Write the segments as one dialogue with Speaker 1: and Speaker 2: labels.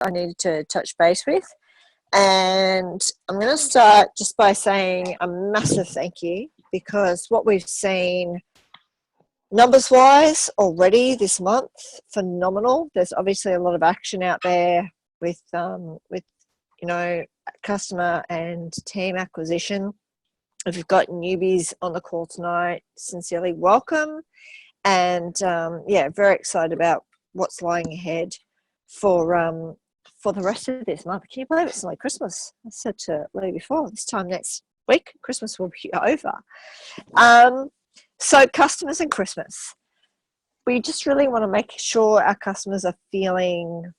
Speaker 1: I needed to touch base with. And I'm going to start just by saying a massive thank you, because what we've seen numbers wise already this month, phenomenal. There's obviously a lot of action out there with customer and team acquisition. If you've got newbies on the call tonight, sincerely welcome. And very excited about what's lying ahead for the rest of this month. Can you believe it's like Christmas? I said to Lee before, this time next week, Christmas will be over. So customers and Christmas. We just really want to make sure our customers are feeling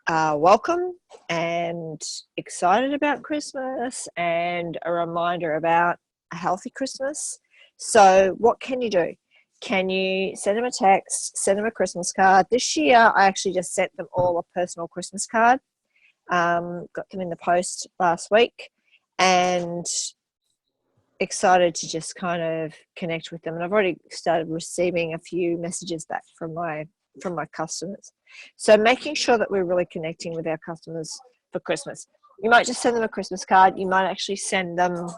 Speaker 1: welcome and excited about Christmas, and a reminder about a healthy Christmas. So what can you do? Can you send them a text, send them a Christmas card? This year, I actually just sent them all a personal Christmas card. Got them in the post last week, and excited to just kind of connect with them. And I've already started receiving a few messages back from my customers. So making sure that we're really connecting with our customers for Christmas. You might just send them a Christmas card. You might actually send them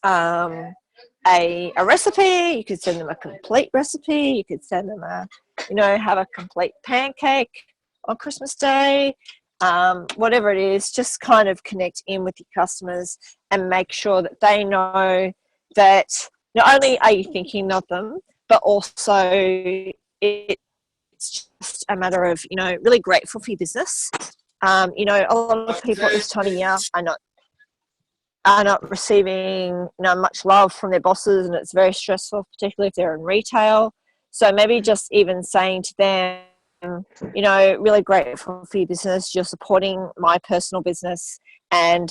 Speaker 1: a recipe. You could send them a complete recipe. You could send them have a complete pancake on Christmas Day. Whatever it is, just kind of connect in with your customers and make sure that they know that not only are you thinking of them, but also it's just a matter of, really grateful for your business. A lot of people at this time of year are not receiving much love from their bosses, and it's very stressful, particularly if they're in retail. So maybe just even saying to them, really grateful for your business, you're supporting my personal business, and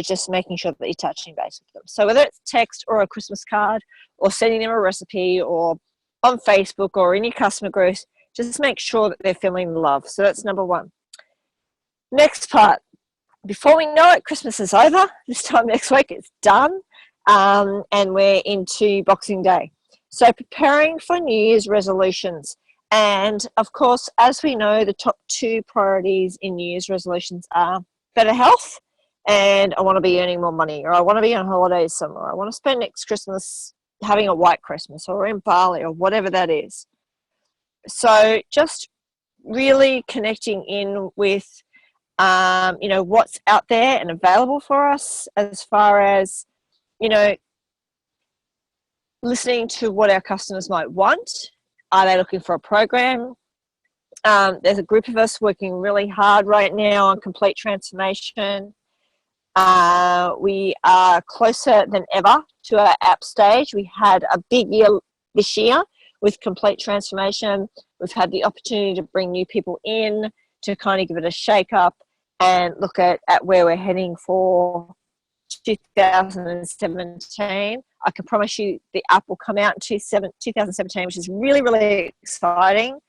Speaker 1: just making sure that you're touching base with them. So whether it's text or a Christmas card, or sending them a recipe, or on Facebook or in your customer groups, just make sure that they're feeling the love. So that's number one. Next part. Before we know it, Christmas is over. This time next week, it's done. And we're into Boxing Day. So preparing for New Year's resolutions. And of course, as we know, the top two priorities in New Year's resolutions are better health, and I want to be earning more money, or I want to be on holidays somewhere. I want to spend next Christmas having a white Christmas, or in Bali, or whatever that is. So just really connecting in with what's out there and available for us, as far as, listening to what our customers might want. Are they looking for a program? There's a group of us working really hard right now on complete transformation. We are closer than ever to our app stage. We had a big year this year with complete transformation. We've had the opportunity to bring new people in to kind of give it a shake up and look at where we're heading for 2017. I can promise you the app will come out in 2017, which is really, really exciting.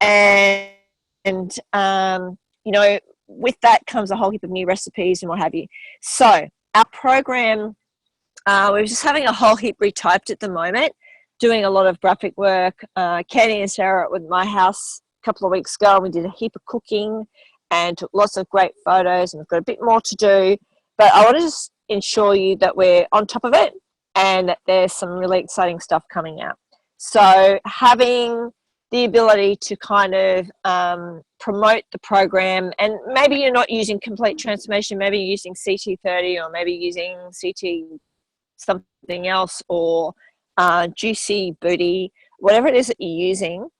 Speaker 1: And with that comes a whole heap of new recipes and what have you. So our program, we're just having a whole heap retyped at the moment, doing a lot of graphic work. Kenny and Sarah with my house a couple of weeks ago, we did a heap of cooking and took lots of great photos, and we've got a bit more to do. But I want to just ensure you that we're on top of it and that there's some really exciting stuff coming out. So having the ability to kind of promote the program, and maybe you're not using complete transformation, maybe you're using CT30, or maybe using CT something else, or Juicy Booty, whatever it is that you're using.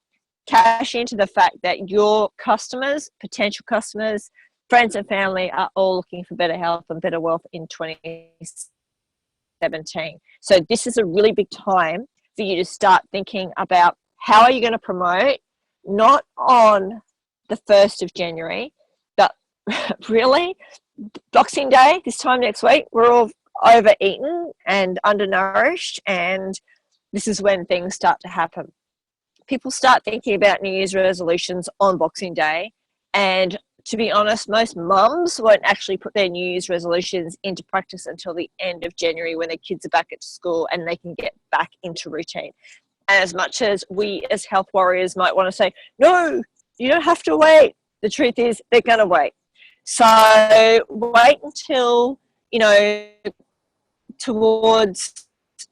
Speaker 1: Cash into the fact that your customers, potential customers, friends and family are all looking for better health and better wealth in 2017. So this is a really big time for you to start thinking about how are you going to promote, not on the 1st of January, but really Boxing Day, this time next week. We're all overeaten and undernourished, and this is when things start to happen. People start thinking about New Year's resolutions on Boxing Day, and to be honest, most mums won't actually put their New Year's resolutions into practice until the end of January, when their kids are back at school and they can get back into routine. And as much as we as health warriors might want to say, no, you don't have to wait, The truth is they're going to wait. So wait until, you know, towards,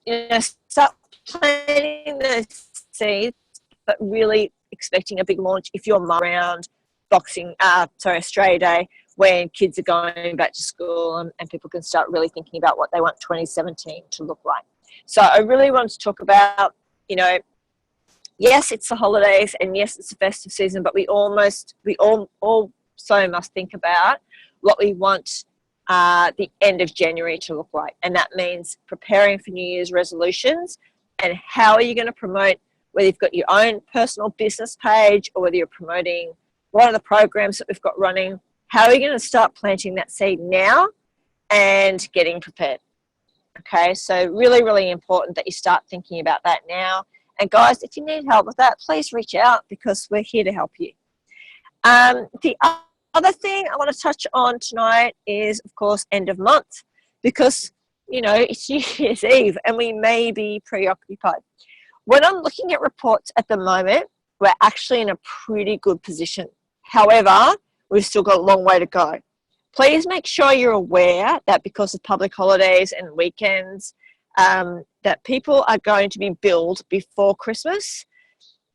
Speaker 1: you know, start planting the seeds, but really expecting a big launch if you're around Australia Day, when kids are going back to school and people can start really thinking about what they want 2017 to look like. So I really want to talk about, you know, yes, it's the holidays and yes, it's the festive season, but we also must think about what we want the end of January to look like. And that means preparing for New Year's resolutions and how are you going to promote, whether you've got your own personal business page or whether you're promoting one of the programs that we've got running. How are you going to start planting that seed now and getting prepared? Okay, so really, really important that you start thinking about that now. And guys, if you need help with that, please reach out because we're here to help you. The other thing I want to touch on tonight is, of course, end of month, because, you know, it's New Year's Eve and we may be preoccupied. When I'm looking at reports at the moment, we're actually in a pretty good position. However, we've still got a long way to go. Please make sure you're aware that because of public holidays and weekends, that people are going to be billed before Christmas.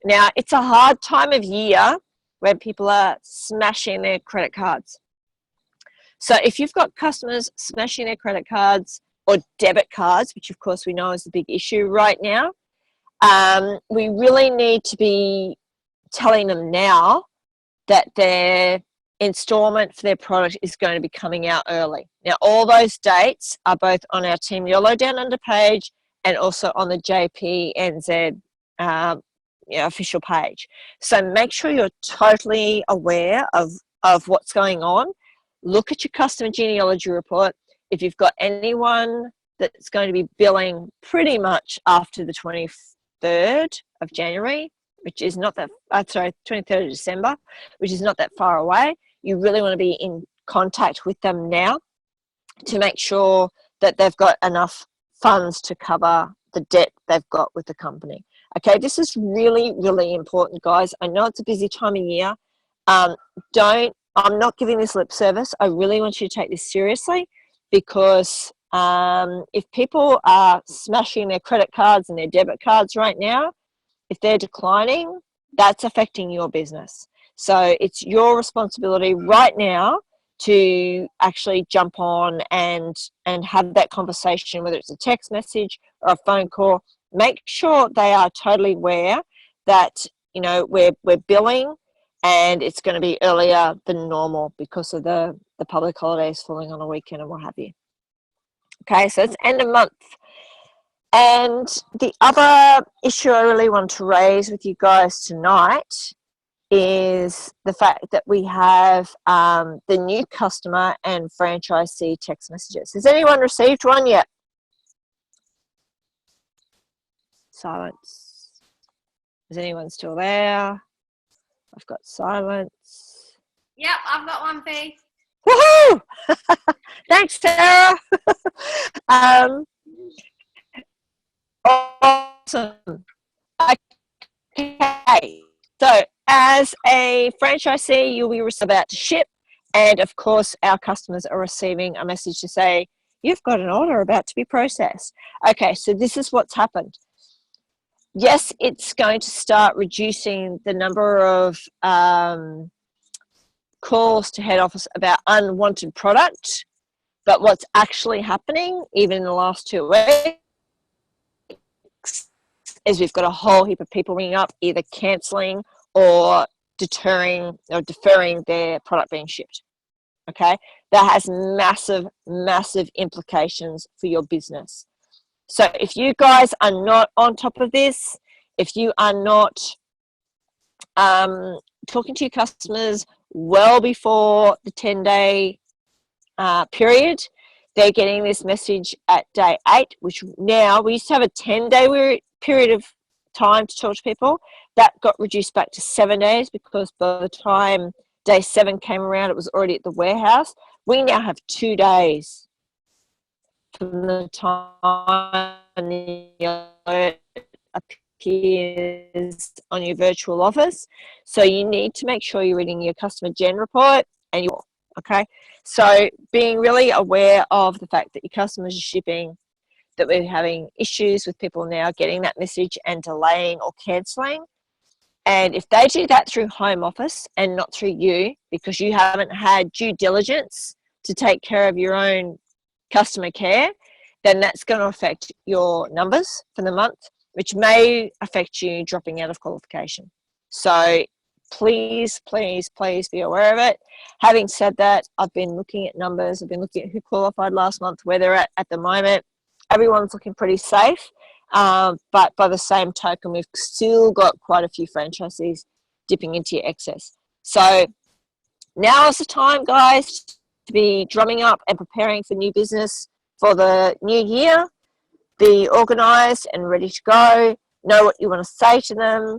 Speaker 1: Now, it's a hard time of year when people are smashing their credit cards. So if you've got customers smashing their credit cards or debit cards, which of course we know is a big issue right now, we really need to be telling them now that their installment for their product is going to be coming out early. Now, all those dates are both on our Team YOLO Down Under page and also on the JPNZ official page. So make sure you're totally aware of what's going on. Look at your customer genealogy report. If you've got anyone that's going to be billing pretty much after the 23rd of January, which is not that, 23rd of December, which is not that far away, you really want to be in contact with them now to make sure that they've got enough funds to cover the debt they've got with the company. Okay, this is really, really important, guys. I know it's a busy time of year. I'm not giving this lip service. I really want you to take this seriously because if people are smashing their credit cards and their debit cards right now, if they're declining, that's affecting your business. So it's your responsibility right now to actually jump on and have that conversation, whether it's a text message or a phone call. Make sure they are totally aware that, you know, we're billing and it's going to be earlier than normal because of the public holidays falling on a weekend and what have you. Okay, so it's end of month. And the other issue I really want to raise with you guys tonight is the fact that we have the new customer and franchisee text messages. Has anyone received one yet? Silence. Is anyone still there? I've got silence.
Speaker 2: Yep, I've got one, Fee.
Speaker 1: Woohoo! Thanks, Sarah. Awesome. Okay. So as a franchisee, you'll be about to ship. And of course, our customers are receiving a message to say, you've got an order about to be processed. Okay, so this is what's happened. Yes, it's going to start reducing the number of calls to head office about unwanted product. But what's actually happening, even in the last 2 weeks, is we've got a whole heap of people ringing up, either cancelling or deferring their product being shipped. Okay, that has massive, massive implications for your business. So if you guys are not on top of this, if you are not talking to your customers well before the 10-day period, they're getting this message at day 8, which now we used to have a 10-day period of time to talk to people. That got reduced back to 7 days because by the time day 7 came around, it was already at the warehouse. We now have 2 days from the time the alert appears on your virtual office. So you need to make sure you're reading your customer gen report and your, okay? So being really aware of the fact that your customers are shipping, that we're having issues with people now getting that message and delaying or cancelling. And if they do that through home office and not through you, because you haven't had due diligence to take care of your own customer care, then that's going to affect your numbers for the month, which may affect you dropping out of qualification. So please, please, please be aware of it. Having said that, I've been looking at numbers. I've been looking at who qualified last month, where they're at the moment. Everyone's looking pretty safe. But by the same token, we've still got quite a few franchisees dipping into your excess. So now is the time, guys, to be drumming up and preparing for new business for the new year. Be organised and ready to go. Know what you want to say to them.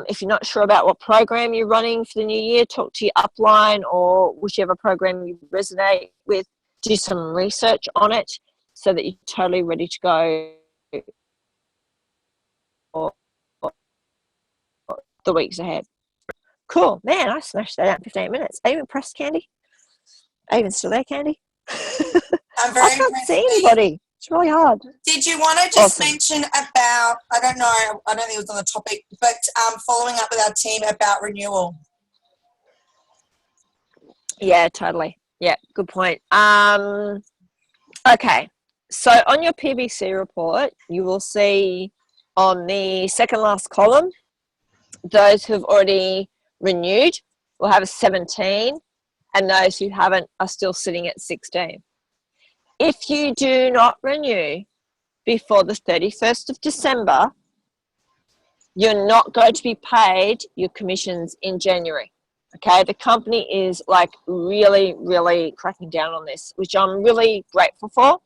Speaker 1: If you're not sure about what program you're running for the new year, talk to your upline or whichever program you resonate with. Do some research on it so that you're totally ready to go for the weeks ahead. Cool. Man, I smashed that out in 15 minutes. Are you impressed, Candy? Are you even still there, Candy?
Speaker 3: I'm very
Speaker 1: I can't
Speaker 3: impressed.
Speaker 1: see anybody. It's really hard.
Speaker 3: Did you want to just
Speaker 1: Awesome.
Speaker 3: mention about, I don't know, I don't think it was on the topic, but following up with our team about renewal?
Speaker 1: Yeah, totally. Yeah, good point. Okay. So on your PBC report, you will see on the second last column, those who've already renewed will have a 17, and those who haven't are still sitting at 16. If you do not renew before the 31st of December, you're not going to be paid your commissions in January. Okay, the company is like really, really cracking down on this, which I'm really grateful for,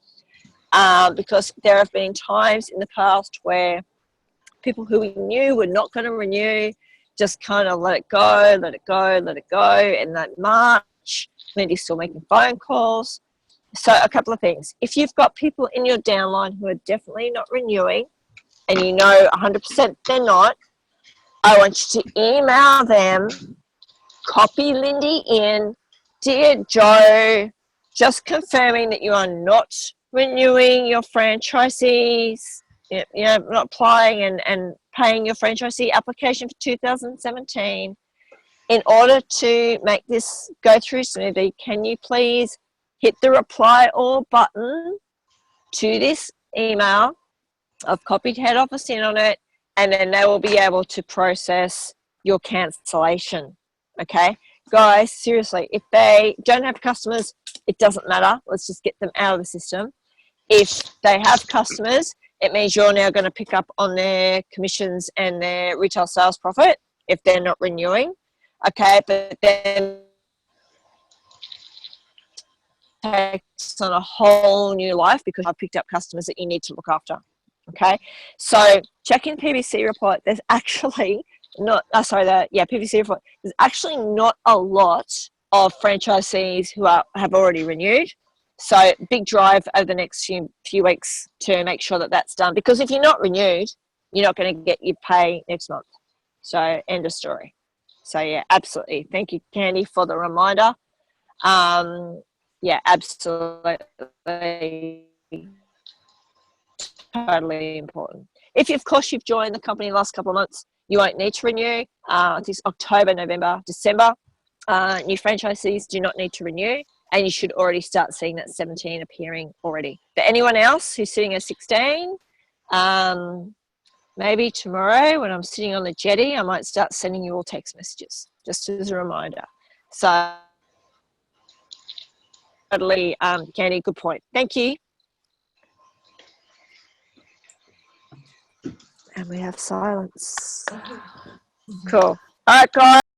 Speaker 1: because there have been times in the past where people who we knew were not going to renew just kind of let it go, let it go, let it go. And that March, Lindy's still making phone calls. So a couple of things. If you've got people in your downline who are definitely not renewing and you know 100% they're not, I want you to email them, copy Lindy in, dear Joe, just confirming that you are not renewing your franchisees, you know, not applying and paying your franchisee application for 2017. In order to make this go through smoothly, can you please hit the reply all button to this email? I've copied head office in on it, and then they will be able to process your cancellation. Okay, guys, seriously, if they don't have customers, it doesn't matter. Let's just get them out of the system. If they have customers, it means you're now going to pick up on their commissions and their retail sales profit if they're not renewing. Okay, but then takes on a whole new life because I've picked up customers that you need to look after. Okay, so check in PBC report. There's actually not, PBC report. There's actually not a lot of franchisees who have already renewed. So big drive over the next few weeks to make sure that that's done. Because if you're not renewed, you're not going to get your pay next month. So end of story. So yeah, absolutely. Thank you, Candy, for the reminder. Yeah, absolutely. Totally important. If, of course, you've joined the company in the last couple of months, you won't need to renew. This October, November, December, new franchisees do not need to renew, and you should already start seeing that 17 appearing already. For anyone else who's sitting at 16, maybe tomorrow when I'm sitting on the jetty, I might start sending you all text messages, just as a reminder. So, totally, Candy, good point. Thank you. And we have silence. Cool. All right, guys.